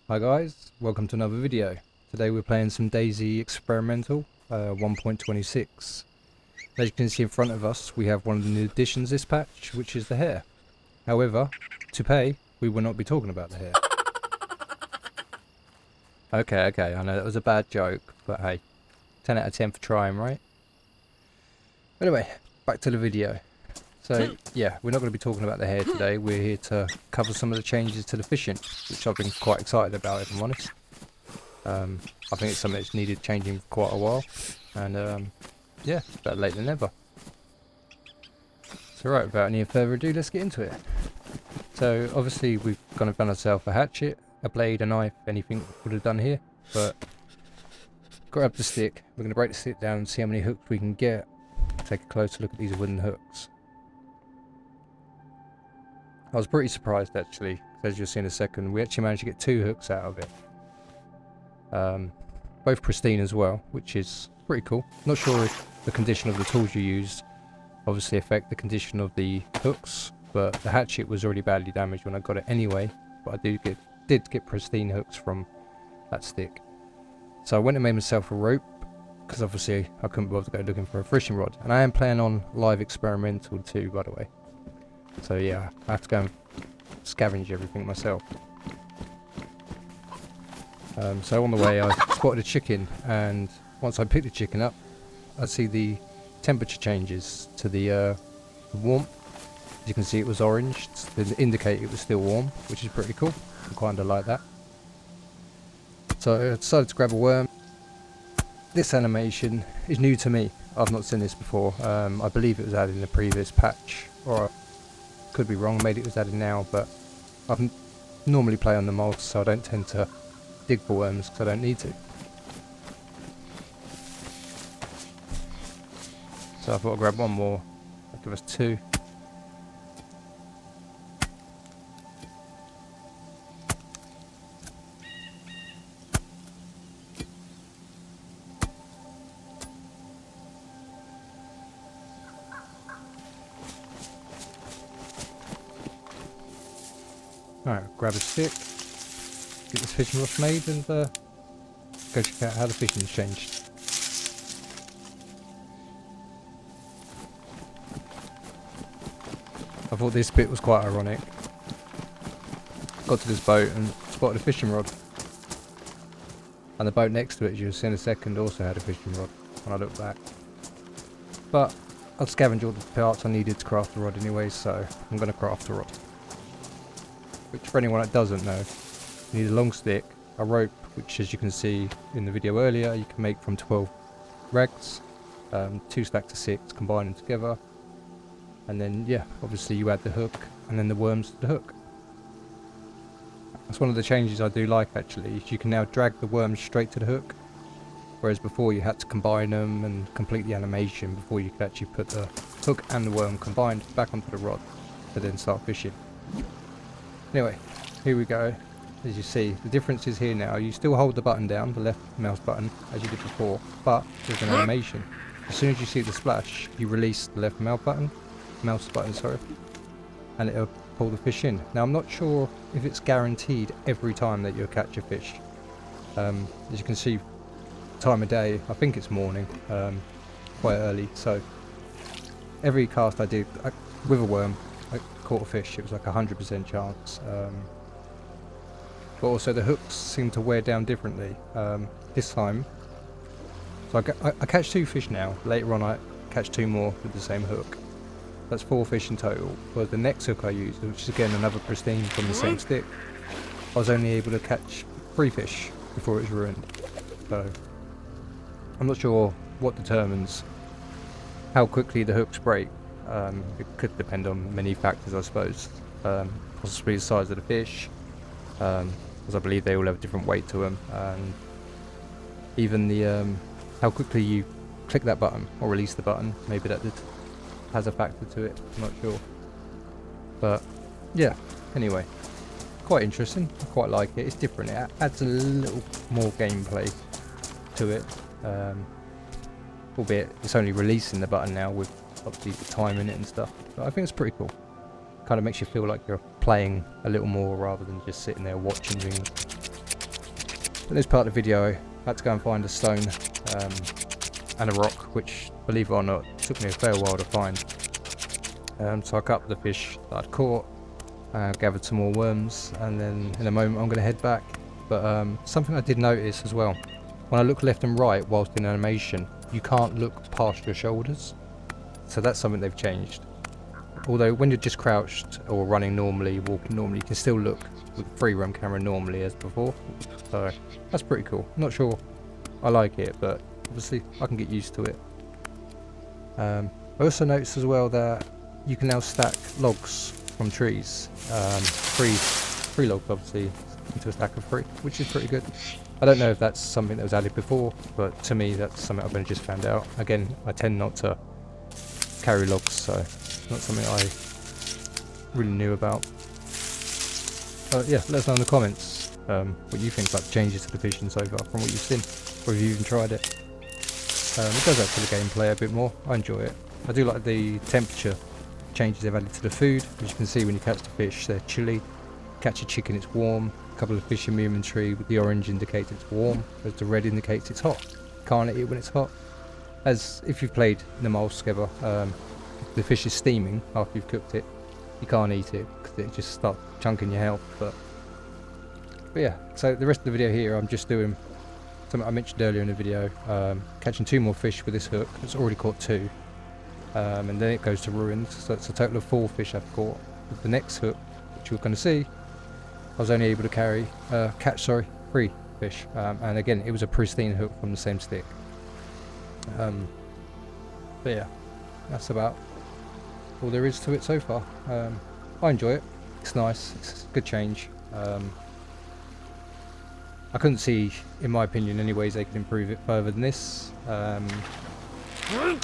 Hi guys, welcome to another video. Today we're playing some DayZ Experimental 1.26. As you can see in front of us, we have one of the new additions this patch, which is the hair. However, to pay, we will not be talking about the hair. Okay, I know that was a bad joke, but hey, 10 out of 10 for trying, right? Anyway, back to the video. So yeah, we're not going to be talking about the hair today. We're here to cover some of the changes to the fishing, which I've been quite excited about, if I'm honest. I think it's something that's needed changing for quite a while, and yeah, it's better late than never. So right, without any further ado, let's get into it. So obviously we've kind of done ourselves a hatchet, a blade, a knife, anything would have done here, but grab the stick. We're going to break the stick down and see how many hooks we can get. Take a closer look at these wooden hooks. I was pretty surprised actually, as you'll see in a second. We actually managed to get 2 hooks out of it. Both pristine as well, which is pretty cool. Not sure if the condition of the tools you used obviously affect the condition of the hooks, but the hatchet was already badly damaged when I got it anyway. But I did get pristine hooks from that stick. So I went and made myself a rope, because obviously I couldn't bother to go looking for a fishing rod. And I am playing on live experimental too, by the way. So yeah, I have to go and scavenge everything myself. So on the way I spotted a chicken, and once I picked the chicken up, I see the temperature changes to the warmth. As you can see, it was orange to indicate it was still warm, which is pretty cool. I kind of like that. So I decided to grab a worm. This animation is new to me. I've not seen this before. I believe it was added in the previous patch, or could be wrong, maybe it was added now, but I normally play on the mods, so I don't tend to dig for worms because I don't need to. So I thought I'd grab one more. That'll give us 2. Alright, grab a stick, get this fishing rod made, and go check out how the fishing's changed. I thought this bit was quite ironic. Got to this boat and spotted a fishing rod. And the boat next to it, as you'll see in a second, also had a fishing rod when I looked back. But I'd scavenged all the parts I needed to craft the rod anyway, so I'm going to craft the rod. Which, for anyone that doesn't know, you need a long stick, a rope, which as you can see in the video earlier, you can make from 12 rags, 2 stacks of 6, combine them together, and then yeah, obviously you add the hook and then the worms to the hook. That's one of the changes I do like actually. You can now drag the worms straight to the hook, whereas before you had to combine them and complete the animation before you could actually put the hook and the worm combined back onto the rod to then start fishing. Anyway, here we go. As you see, the difference is here now. You still hold the button down, the left mouse button, as you did before, but there's an animation. As soon as you see the splash, you release the left mouse button, and it'll pull the fish in. Now I'm not sure if it's guaranteed every time that you'll catch a fish. As you can see, time of day, I think it's morning, quite early, so every cast I did with a worm, I caught a fish. It was like 100% chance. But also the hooks seem to wear down differently this time. So I catch 2 fish now. Later on I catch 2 more with the same hook. That's 4 fish in total. But the next hook I used, which is again another pristine from the same stick, I was only able to catch 3 fish before it was ruined. So I'm not sure what determines how quickly the hooks break. It could depend on many factors, I suppose. Possibly the size of the fish, because I believe they all have a different weight to them, and even the how quickly you click that button or release the button. Maybe that has a factor to it. I'm not sure, but yeah. Anyway, quite interesting. I quite like it. It's different. It adds a little more gameplay to it. Albeit it's only releasing the button now with obviously the time in it and stuff, but I think it's pretty cool. Kind of makes you feel like you're playing a little more rather than just sitting there watching things. in this part of the video, I had to go and find a stone and a rock, which, believe it or not, took me a fair while to find. So I cut up the fish that I'd caught, gathered some more worms, and then in a moment I'm going to head back. But something I did notice as well, when I look left and right whilst in animation, you can't look past your shoulders. So that's something they've changed. Although when you're just crouched or running normally, walking normally, you can still look with the free roam camera normally as before. So that's pretty cool. Not sure I like it, but obviously I can get used to it. I also noticed as well that you can now stack logs from trees. Free logs obviously into a stack of 3, which is pretty good. I don't know if that's something that was added before, but to me that's something I've only just found out. Again, I tend not to carry logs, so it's not something I really knew about. Yeah, let us know in the comments what you think about the changes to the vision so far from what you've seen, or if you've even tried it. It does add to the gameplay a bit more. I enjoy it. I do like the temperature changes they've added to the food. As you can see, when you catch the fish, they're chilly. Catch a chicken, it's warm. A couple of fish in my inventory with the orange indicates it's warm, whereas the red indicates it's hot. Can't eat it when it's hot. As if you've played the moles together, if the fish is steaming after you've cooked it, you can't eat it because it just starts chunking your health. But yeah, so the rest of the video here, I'm just doing something I mentioned earlier in the video, catching 2 more fish with this hook. It's already caught 2, and then it goes to ruins. So it's a total of 4 fish I've caught. With the next hook, which you're going to see, I was only able to catch 3 fish, and again it was a pristine hook from the same stick. But yeah, that's about all there is to it so far. I enjoy it. It's nice. It's a good change. I couldn't see, in my opinion, any ways they could improve it further than this.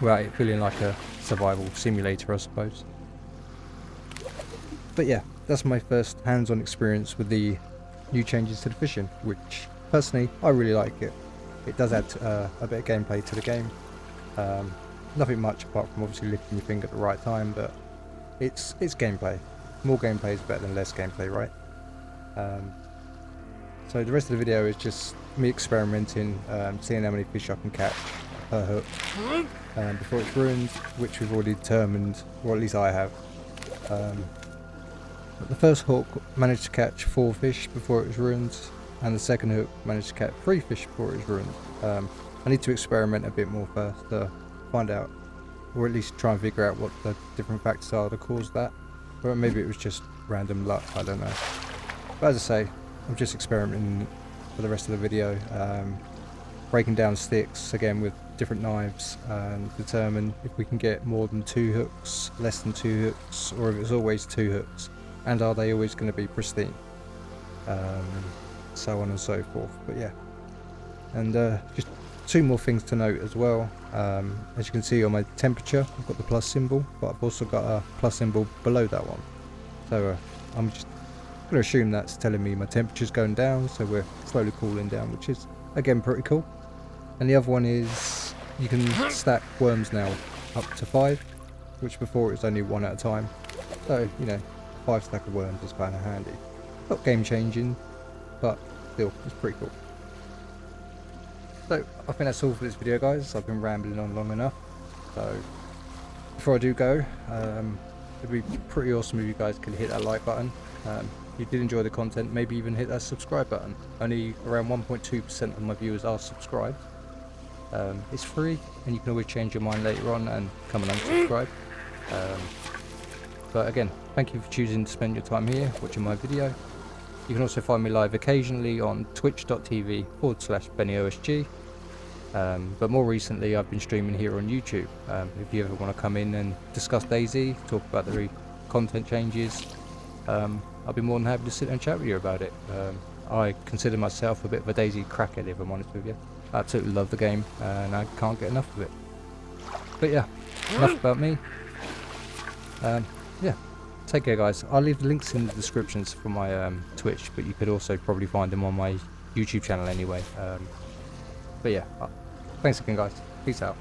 Without it feeling like a survival simulator, I suppose. But yeah, that's my first hands-on experience with the new changes to the fishing, which personally I really like it. It does add a bit of gameplay to the game. Nothing much apart from obviously lifting your finger at the right time, but it's gameplay. More gameplay is better than less gameplay, right? So the rest of the video is just me experimenting, seeing how many fish I can catch per hook before it's ruined, which we've already determined, or at least I have. But the first hook managed to catch 4 fish before it was ruined, and the second hook managed to catch 3 fish before it was ruined. I need to experiment a bit more first to find out, or at least try and figure out what the different factors are that caused that. Or maybe it was just random luck, I don't know. But as I say, I'm just experimenting for the rest of the video, breaking down sticks again with different knives and determine if we can get more than 2 hooks, less than 2 hooks, or if it's always 2 hooks, and are they always going to be pristine, so on and so forth. But yeah, and just 2 more things to note as well. As you can see on my temperature, I've got the plus symbol, but I've also got a plus symbol below that one. So I'm just going to assume that's telling me my temperature's going down, so we're slowly cooling down, which is again pretty cool. And the other one is you can stack worms now up to 5, which before it was only 1 at a time. So, you know, 5 stack of worms is kind of handy. Not game changing, but still, it's pretty cool. So I think that's all for this video, guys. I've been rambling on long enough. So before I do go, it'd be pretty awesome if you guys could hit that like button. If you did enjoy the content, maybe even hit that subscribe button. Only around 1.2% of my viewers are subscribed. It's free, and you can always change your mind later on and come and unsubscribe. But again, thank you for choosing to spend your time here watching my video. You can also find me live occasionally on twitch.tv/BennyOSG. But more recently I've been streaming here on YouTube. If you ever want to come in and discuss DayZ, talk about the content changes, I'll be more than happy to sit and chat with you about it. I consider myself a bit of a DayZ crackhead, if I'm honest with you. I absolutely love the game and I can't get enough of it. But yeah, enough about me. Yeah, take care, guys. I'll leave the links in the descriptions for my Twitch, but you could also probably find them on my YouTube channel anyway. But yeah, thanks again, guys. Peace out.